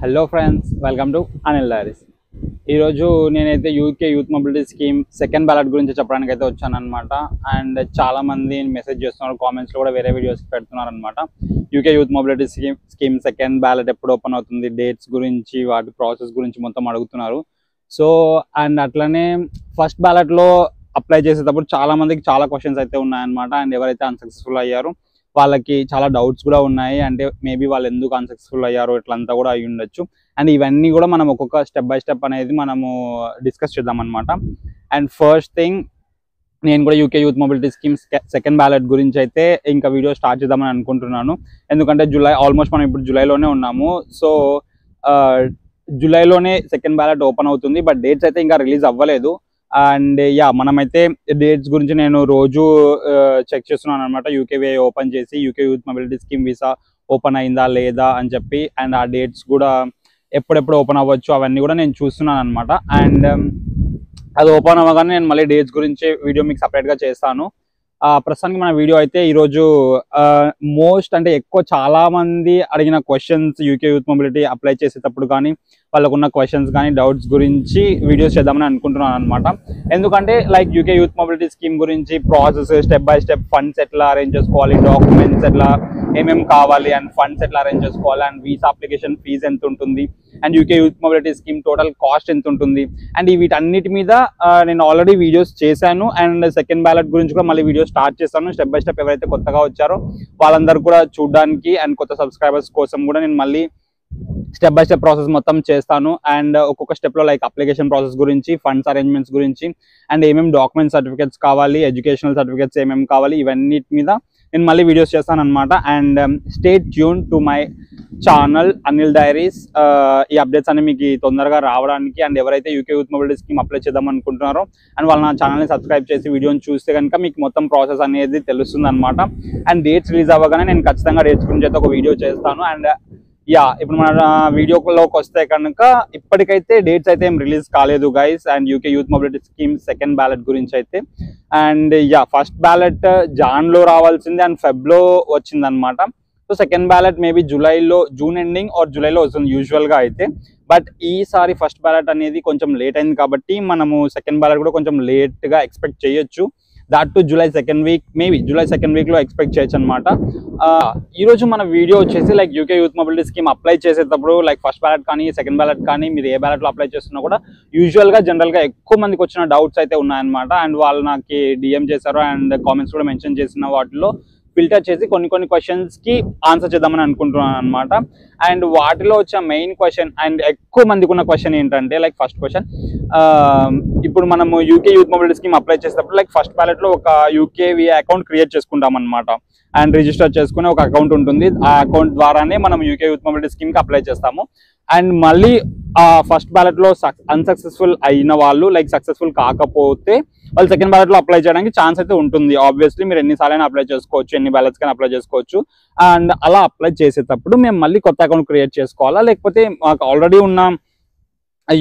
Hello friends, welcome to Anil diaries. ఈరోజు నేనైతే UK youth mobility scheme second ballot గురించి చెప్పడానికి అయితే వచ్చాను అనమాట. అండ్ చాలామంది మెసేజ్ చేస్తున్నారు, కామెంట్స్లో కూడా వేరే వీడియోస్ పెడుతున్నారు అనమాట. UK youth mobility scheme second ballot ఎప్పుడు ఓపెన్ అవుతుంది, డేట్స్ గురించి, వాటి ప్రాసెస్ గురించి మొత్తం అడుగుతున్నారు. సో అండ్ అట్లనే ఫస్ట్ బ్యాలెట్లో అప్లై చేసేటప్పుడు చాలామందికి చాలా క్వశ్చన్స్ అయితే ఉన్నాయన్నమాట. అండ్ ఎవరైతే అన్సక్సెస్ఫుల్ అయ్యారో వాళ్ళకి చాలా డౌట్స్ కూడా ఉన్నాయి. అంటే మేబీ వాళ్ళు ఎందుకు అన్సక్సెస్ఫుల్ అయ్యారో ఇట్లంతా కూడా అయ్యి ఉండొచ్చు. అండ్ ఇవన్నీ కూడా మనం ఒక్కొక్క స్టెప్ బై స్టెప్ అనేది మనము డిస్కస్ చేద్దాం అనమాట. అండ్ ఫస్ట్ థింగ్, నేను కూడా UK youth mobility scheme second ballot గురించి అయితే ఇంకా వీడియో స్టార్ట్ చేద్దామని అనుకుంటున్నాను. ఎందుకంటే ఆల్మోస్ట్ మనం ఇప్పుడు జూలైలోనే ఉన్నాము. సో జూలైలోనే సెకండ్ బ్యాలెట్ ఓపెన్ అవుతుంది, బట్ డేట్స్ అయితే ఇంకా రిలీజ్ అవ్వలేదు. అండ్ మనమైతే డేట్స్ గురించి నేను రోజు చెక్ చేస్తున్నాను అనమాట. యూకేవే ఓపెన్ చేసి UK youth mobility scheme visa open అయిందా లేదా అని చెప్పి, అండ్ ఆ డేట్స్ కూడా ఎప్పుడెప్పుడు ఓపెన్ అవ్వచ్చు అవన్నీ కూడా నేను చూస్తున్నాను అనమాట. అండ్ అది ఓపెన్ అవ్వగానే నేను మళ్ళీ డేట్స్ గురించి వీడియో మీకు సపరేట్గా చేస్తాను. ప్రస్తుతానికి మన వీడియో అయితే ఈరోజు అంటే ఎక్కువ చాలా మంది అడిగిన questions, UK youth mobility apply చేసేటప్పుడు కానీ వాళ్ళకున్న క్వశ్చన్స్ కానీ డౌట్స్ గురించి వీడియోస్ చేద్దామని అనుకుంటున్నాను అనమాట. ఎందుకంటే యూకే యూత్ మొబిలిటీ స్కీమ్ గురించి process step by step, funds ఎట్లా అరేంజ్ చేసుకోవాలి, డాక్యుమెంట్స్ ఎట్లా ఏమేమి కావాలి, అండ్ ఫండ్స్ ఎట్లా అరేంజ్ చేసుకోవాలి, అండ్ వీసా అప్లికేషన్ ఫీజు ఎంత ఉంటుంది, and UK youth mobility scheme total cost ఎంత ఉంటుంది, అండ్ వీటన్నిటి మీద నేను ఆల్రెడీ వీడియోస్ చేశాను. అండ్ సెకండ్ బ్యాలెట్ గురించి కూడా మళ్ళీ వీడియో స్టార్ట్ చేస్తాను. స్టెప్ బై స్టెప్ ఎవరైతే కొత్తగా వచ్చారో వాళ్ళందరూ కూడా చూడడానికి, అండ్ కొత్త సబ్స్క్రైబర్స్ కోసం కూడా నేను మళ్ళీ స్టెప్ బై స్టెప్ ప్రాసెస్ మొత్తం చేస్తాను. అండ్ ఒక్కొక్క స్టెప్లో అప్లికేషన్ ప్రాసెస్ గురించి, ఫండ్స్ అరేంజ్మెంట్స్ గురించి, అండ్ ఏమేమి డాక్యుమెంట్ సర్టిఫికేట్స్ కావాలి, ఎడ్యుకేషనల్ సర్టిఫికేట్స్ ఏమేమి కావాలి, ఇవన్నిటి మీద నేను మళ్ళీ వీడియోస్ చేస్తాను అనమాట. And stay tune to my channel Anil diaries. ఈ అప్డేట్స్ అన్ని మీకు తొందరగా రావడానికి, అండ్ ఎవరైతే UK youth mobility scheme apply చేద్దాం అనుకుంటున్నారో అండ్ వాళ్ళు నా ఛానల్ని సబ్స్క్రైబ్ చేసి వీడియోని చూస్తే కనుక మీకు మొత్తం ప్రాసెస్ అనేది తెలుస్తుంది అనమాట. అండ్ డేట్స్ రిలీజ్ అవ్వగానే నేను ఖచ్చితంగా డేట్స్ గురించి అయితే ఒక వీడియో చేస్తాను. అండ్ ఇప్పుడు మన వీడియోలోకి వస్తే కనుక ఇప్పటికైతే డేట్స్ అయితే ఏం రిలీజ్ కాలేదు guys. And UK youth mobility scheme second ballot గురించి అయితే, అండ్ ఫస్ట్ బ్యాలెట్ జాన్లో రావాల్సింది అండ్ ఫెబ్లో వచ్చిందనమాట. So second ballot maybe June ending or జూలైలో వస్తుంది యూజువల్గా అయితే. బట్ ఈసారి ఫస్ట్ బ్యాలెట్ అనేది కొంచెం లేట్ అయింది కాబట్టి మనము సెకండ్ బ్యాలెట్ కూడా కొంచెం లేట్గా ఎక్స్పెక్ట్ చేయొచ్చు. దాట్ టు జూలై సెకండ్ వీక్లో ఎక్స్పెక్ట్ చేయొచ్చు అనమాట. ఈరోజు మన వీడియో వచ్చేసి UK youth mobility scheme apply చేసేటప్పుడు ఫస్ట్ బ్యాలెట్ కానీ సెకండ్ బ్యాలెట్ కానీ మీరు ఏ బ్యాలెట్లో అప్లై చేస్తున్నా కూడా యూజువల్గా జనరల్గా ఎక్కువ మందికి వచ్చిన డౌట్స్ అయితే ఉన్నాయన్నమాట. అండ్ వాళ్ళు నాకు డిఎం చేశారు అండ్ కామెంట్స్ కూడా మెన్షన్ చేసిన వాటిలో ఫిల్టర్ చేసి కొన్ని క్వశ్చన్స్కి ఆన్సర్ చేద్దామని అనుకుంటున్నాను అనమాట. అండ్ వాటిలో వచ్చే మెయిన్ క్వశ్చన్ అండ్ ఎక్కువ మందికి ఉన్న క్వశ్చన్ ఏంటంటే ఫస్ట్ క్వశ్చన్, ఇప్పుడు మనము UK youth mobility scheme apply చేసేటప్పుడు ఫస్ట్ బ్యాలెట్లో ఒక యూకేవి అకౌంట్ క్రియేట్ చేసుకుంటాం అనమాట. అండ్ రిజిస్టర్ చేసుకునే ఒక అకౌంట్ ఉంటుంది. ఆ అకౌంట్ ద్వారానే మనం యూకే యూత్ మొబిలిటీ స్కీమ్కి అప్లై చేస్తాము. అండ్ మళ్ళీ ఆ ఫస్ట్ బ్యాలెట్లో అన్సక్సెస్ఫుల్ అయిన వాళ్ళు సక్సెస్ఫుల్ కాకపోతే వాళ్ళు సెకండ్ బ్యాలెట్లో అప్లై చేయడానికి ఛాన్స్ అయితే ఉంటుంది. ఆబ్వియస్లీ మీరు ఎన్నిసార్లు అప్లై చేసుకోవచ్చు, ఎన్ని బ్యాలెట్స్ కానీ అప్లై చేసుకోవచ్చు. అండ్ అలా అప్లై చేసేటప్పుడు మేము మళ్ళీ కొత్త అకౌంట్ క్రియేట్ చేసుకోవాలా, లేకపోతే మాకు ఆల్రెడీ ఉన్న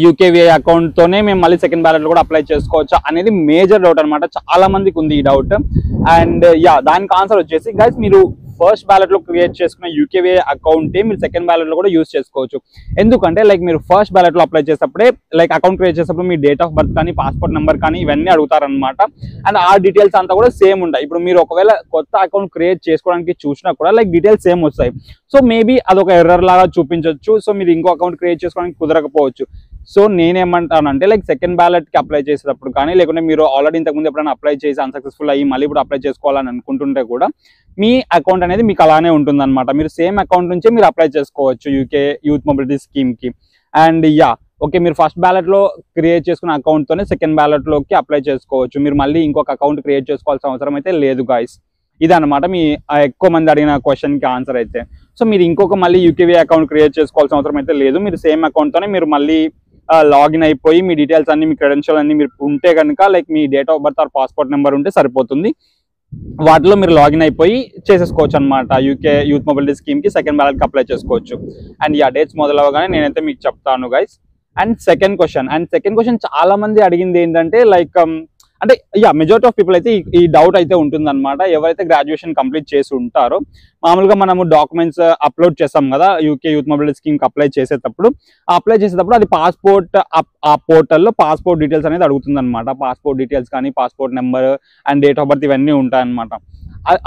యూకేవీఐ అకౌంట్తోనే మేము మళ్ళీ సెకండ్ బ్యాలెట్లో కూడా అప్లై చేసుకోవచ్చా అనేది మేజర్ డౌట్ అనమాట. చాలా మందికి ఉంది ఈ డౌట్. అండ్ దానికి ఆన్సర్ వచ్చేసి గైస్, మీరు ఫస్ట్ బ్యాలెట్లో క్రియేట్ చేసుకున్న యూకేవీఐ అకౌంటే మీరు సెకండ్ బ్యాలెట్లో కూడా యూజ్ చేసుకోవచ్చు. ఎందుకంటే మీరు ఫస్ట్ బ్యాలెట్లో అప్లై చేసేటప్పుడే అకౌంట్ క్రియేట్ చేసేటప్పుడు మీ డేట్ ఆఫ్ బర్త్ కానీ, పాస్పోర్ట్ నెంబర్ కానీ ఇవన్నీ అడుగుతారనమాట. అండ్ ఆ డీటెయిల్స్ అంతా కూడా సేమ్ ఉంటాయి. ఇప్పుడు మీరు ఒకవేళ కొత్త అకౌంట్ క్రియేట్ చేసుకోవడానికి చూసినా కూడా డీటెయిల్స్ సేమ్ వస్తాయి. సో మేబీ అదొక ఎర్రర్ లాగా చూపించవచ్చు. సో మీరు ఇంకో అకౌంట్ క్రియేట్ చేసుకోవడానికి కుదరకపోవచ్చు. సో నేనేమంటానంటే సెకండ్ బ్యాలెట్కి అప్లై చేసేటప్పుడు కానీ, లేకుంటే మీరు ఆల్రెడీ ఇంతకుముందు ఎప్పుడైనా అప్లై చేసి అన్సక్సెస్ఫుల్ అయ్యి మళ్ళీ ఇప్పుడు అప్లై చేసుకోవాలని అనుకుంటుంటే కూడా మీ అకౌంట్ అనేది మీకు అలానే ఉంటుందన్నమాట. మీరు సేమ్ అకౌంట్ నుంచే మీరు అప్లై చేసుకోవచ్చు యూకే యూత్ మొబిలిటీ స్కీమ్కి. అండ్ ఓకే, మీరు ఫస్ట్ బ్యాలెట్లో క్రియేట్ చేసుకున్న అకౌంట్తోనే సెకండ్ బ్యాలెట్లోకి అప్లై చేసుకోవచ్చు. మీరు మళ్ళీ ఇంకొక అకౌంట్ క్రియేట్ చేసుకోవాల్సిన అవసరం అయితే లేదు గాయస్. ఇదన్నమాట మీ ఎక్కువ మంది అడిగిన క్వశ్చన్కి ఆన్సర్ అయితే. సో మీరు ఇంకొక మళ్ళీ యూకేవీ అకౌంట్ క్రియేట్ చేసుకోవాల్సిన అవసరం అయితే లేదు. మీరు సేమ్ అకౌంట్తోనే మీరు మళ్ళీ లాగిన్ అయిపోయి మీ డీటెయిల్స్ అన్ని, మీ క్రెడెన్షియల్ అన్ని మీరు ఉంటే కనుక మీ date of birth or passport number ఉంటే సరిపోతుంది. వాటిలో మీరు లాగిన్ అయిపోయి చేసేసుకోవచ్చు అనమాట. యూకే యూత్ మొబిలిటీ స్కీమ్కి సెకండ్ బ్యాలెట్కి అప్లై చేసుకోవచ్చు. అండ్ డేట్స్ మొదలవగానే నేనైతే మీకు చెప్తాను గైస్. అండ్ సెకండ్ క్వశ్చన్ చాలా మంది అడిగింది ఏంటంటే అంటే మెజారిటీ ఆఫ్ పీపుల్ అయితే ఈ డౌట్ అయితే ఉంటుందన్నమాట. ఎవరైతే గ్రాడ్యుయేషన్ కంప్లీట్ చేసి ఉంటారో మామూలుగా మనము డాక్యుమెంట్స్ అప్లోడ్ చేస్తాం కదా యూకే యూత్ మొబిలిటీ స్కీమ్కి అప్లై చేసేటప్పుడు అది పాస్పోర్ట్ ఆ పోర్టల్లో పాస్పోర్ట్ డీటెయిల్స్ అనేది అడుగుతుంది అనమాట. పాస్పోర్ట్ డీటెయిల్స్ కానీ passport number and date of birth ఇవన్నీ ఉంటాయన్నమాట.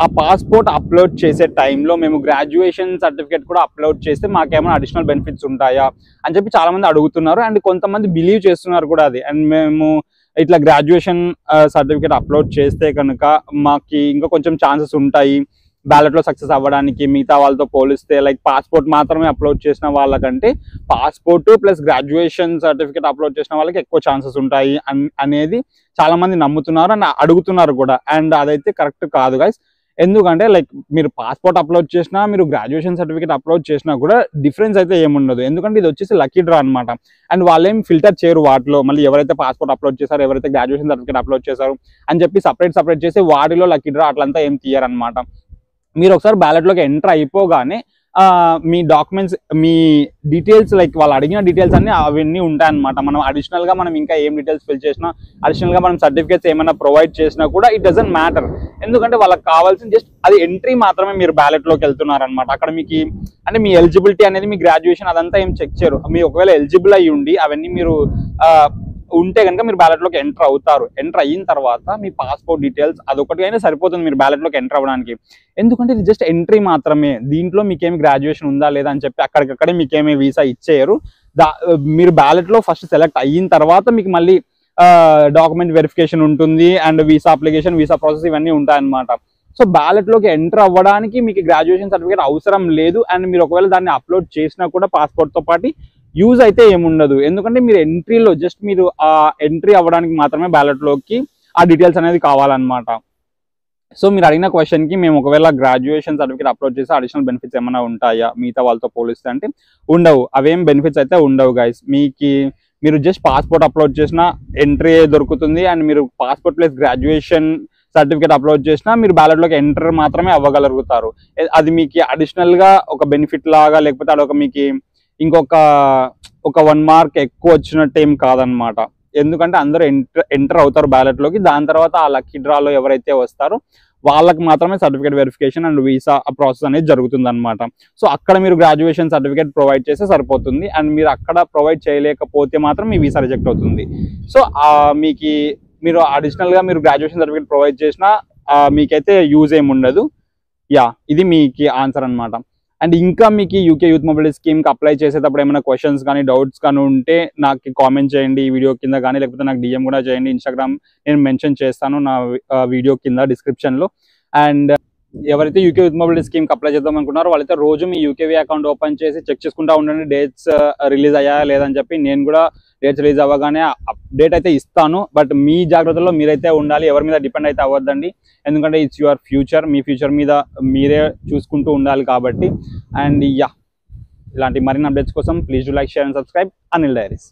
ఆ పాస్పోర్ట్ అప్లోడ్ చేసే టైంలో మేము గ్రాడ్యుయేషన్ సర్టిఫికేట్ కూడా అప్లోడ్ చేస్తే మాకేమైనా అడిషనల్ బెనిఫిట్స్ ఉంటాయా అని చెప్పి చాలా మంది అడుగుతున్నారు. అండ్ కొంతమంది బిలీవ్ చేస్తున్నారు కూడా అది. అండ్ మేము ఇట్లా గ్రాడ్యుయేషన్ సర్టిఫికేట్ అప్లోడ్ చేస్తే కనుక మాకు ఇంకా కొంచెం ఛాన్సెస్ ఉంటాయి బ్యాలెట్లో సక్సెస్ అవ్వడానికి మిగతా వాళ్ళతో పోలిస్తే. లైక్ పాస్పోర్ట్ మాత్రమే అప్లోడ్ చేసిన వాళ్ళకంటే passport plus graduation certificate upload చేసిన వాళ్ళకి ఎక్కువ ఛాన్సెస్ ఉంటాయి అనేది చాలా మంది నమ్ముతున్నారు అండ్ అడుగుతున్నారు కూడా. అండ్ అదైతే కరెక్ట్ కాదు గైస్. ఎందుకంటే లైక్ మీరు పాస్పోర్ట్ అప్లోడ్ చేసినా మీరు గ్రాడ్యుయేషన్ సర్టిఫికేట్ అప్లోడ్ చేసినా కూడా డిఫరెన్స్ అయితే ఏముండదు. ఎందుకంటే ఇది వచ్చేసి లక్కీ డ్రా అనమాట. అండ్ వాళ్ళేం ఫిల్టర్ చేయరు వాటిలో. మళ్ళీ ఎవరైతే పాస్పోర్ట్ అప్లోడ్ చేశారో ఎవరైతే గ్రాడ్యుయేషన్ సర్టిఫికేట్ అప్లోడ్ చేశారు అని చెప్పి సపరేట్ చేసి వాటిలో లక్కీ డ్రా అట్లంతా ఏం తీయరనమాట. మీరు ఒకసారి బ్యాలెట్లోకి ఎంటర్ అయిపోగానే మీ డాక్యుమెంట్స్ మీ డీటెయిల్స్ లైక్ వాళ్ళు అడిగిన డీటెయిల్స్ అన్ని అవన్నీ ఉంటాయన్నమాట. మనం అడిషనల్గా మనం ఇంకా ఏం డీటెయిల్స్ ఫిల్ చేసినా అడిషనల్గా మనం సర్టిఫికేట్స్ ఏమైనా ప్రొవైడ్ చేసినా కూడా ఇట్ డజంట్ మ్యాటర్. ఎందుకంటే వాళ్ళకి కావాల్సిన జస్ట్ అది ఎంట్రీ మాత్రమే. మీరు బ్యాలెట్లోకి వెళ్తున్నారనమాట. అక్కడ మీకు అంటే మీ ఎలిజిబిలిటీ అనేది మీ గ్రాడ్యుయేషన్ అదంతా ఏం చెక్ చేయరు. మీరు ఒకవేళ ఎలిజిబుల్ అయ్యి ఉండి అవన్నీ మీరు ఉంటే కనుక మీరు బ్యాలెట్లోకి ఎంటర్ అవుతారు. ఎంటర్ అయిన తర్వాత మీ పాస్పోర్ట్ డీటెయిల్స్ అదొకటి అయినా సరిపోతుంది మీరు బ్యాలెట్లోకి ఎంటర్ అవ్వడానికి. ఎందుకంటే ఇది జస్ట్ ఎంట్రీ మాత్రమే. దీంట్లో మీకేమి గ్రాడ్యుయేషన్ ఉందా లేదా అని చెప్పి అక్కడికక్కడే మీకేమీ వీసా ఇచ్చేయరు. మీరు బ్యాలెట్లో ఫస్ట్ సెలెక్ట్ అయిన తర్వాత మీకు మళ్ళీ డాక్యుమెంట్ వెరిఫికేషన్ ఉంటుంది and visa application visa process ఇవన్నీ ఉంటాయన్నమాట. సో బ్యాలెట్లోకి ఎంటర్ అవ్వడానికి మీకు గ్రాడ్యుయేషన్ సర్టిఫికేట్ అవసరం లేదు. అండ్ మీరు ఒకవేళ దాన్ని అప్లోడ్ చేసినా కూడా పాస్పోర్ట్తో పాటు యూజ్ అయితే ఏముండదు. ఎందుకంటే మీరు ఎంట్రీలో జస్ట్ మీరు ఆ ఎంట్రీ అవ్వడానికి మాత్రమే బ్యాలెట్లోకి ఆ డీటెయిల్స్ అనేది కావాలన్నమాట. సో మీరు అడిగిన క్వశ్చన్కి మేము ఒకవేళ గ్రాడ్యుయేషన్ సర్టిఫికేట్ అప్లోడ్ చేసి అడిషనల్ బెనిఫిట్స్ ఏమైనా ఉంటాయా మిగతా వాళ్ళతో పోలిస్తే అంటే ఉండవు. అవేం బెనిఫిట్స్ అయితే ఉండవు గైస్. మీరు జస్ట్ పాస్పోర్ట్ అప్లోడ్ చేసినా ఎంట్రీ దొరుకుతుంది. అండ్ మీరు passport plus graduation certificate upload చేసినా మీరు బ్యాలెట్లోకి ఎంటర్ మాత్రమే అవ్వగలుగుతారు. అది మీకు అడిషనల్గా ఒక బెనిఫిట్ లాగా లేకపోతే అదొక మీకు ఇంకొక 1 మార్క్ ఎక్కువ వచ్చినట్టు ఏం కాదనమాట. ఎందుకంటే అందరూ ఎంటర్ అవుతారు బ్యాలెట్లోకి. దాని తర్వాత ఆ లక్కీ డ్రాలో ఎవరైతే వస్తారో వాళ్ళకి మాత్రమే certificate verification and visa process అనేది జరుగుతుంది అనమాట. సో అక్కడ మీరు గ్రాడ్యుయేషన్ సర్టిఫికేట్ ప్రొవైడ్ చేస్తే సరిపోతుంది. అండ్ మీరు అక్కడ ప్రొవైడ్ చేయలేకపోతే మాత్రం మీ వీసా రిజెక్ట్ అవుతుంది. సో మీరు అడిషనల్గా మీరు గ్రాడ్యుయేషన్ సర్టిఫికేట్ ప్రొవైడ్ చేసినా మీకైతే యూజ్ ఏమి ఉండదు. ఇది మీకు ఆన్సర్ అనమాట. అండ్ ఇంకా మీకు యూకే యూత్ మొబిలిటీ స్కీమ్కి అప్లై చేసేటప్పుడు ఏమైనా క్వశ్చన్స్ కానీ డౌట్స్ కానీ ఉంటే నాకు కామెంట్ చేయండి ఈ వీడియో కింద కానీ, లేకపోతే నాకు DM కూడా చేయండి. ఇన్స్టాగ్రామ్ నేను మెన్షన్ చేస్తాను నా వీడియో కింద డిస్క్రిప్షన్లో. అండ్ ఎవరైతే యూకే యూత్ మొబిలిటీ స్కీమ్కి అప్లై చేద్దాం అనుకున్నారో వాళ్ళైతే రోజు మీ యూకేవీ అకౌంట్ ఓపెన్ చేసి చెక్ చేసుకుంటూ ఉండండి డేట్స్ రిలీజ్ అయ్యాయా లేదని చెప్పి. నేను కూడా డేట్స్ రిలీజ్ అవ్వగానే అప్డేట్ అయితే ఇస్తాను. బట్ మీ జాగ్రత్తలో మీరైతే ఉండాలి. ఎవరి మీద డిపెండ్ అయితే అవ్వద్దండి. ఎందుకంటే it's your future. Me future మీద మీరే చూసుకుంటూ ఉండాలి కాబట్టి. అండ్ ఇలాంటి మరిన్ని అప్డేట్స్ కోసం please do like, share and subscribe Anil diaries.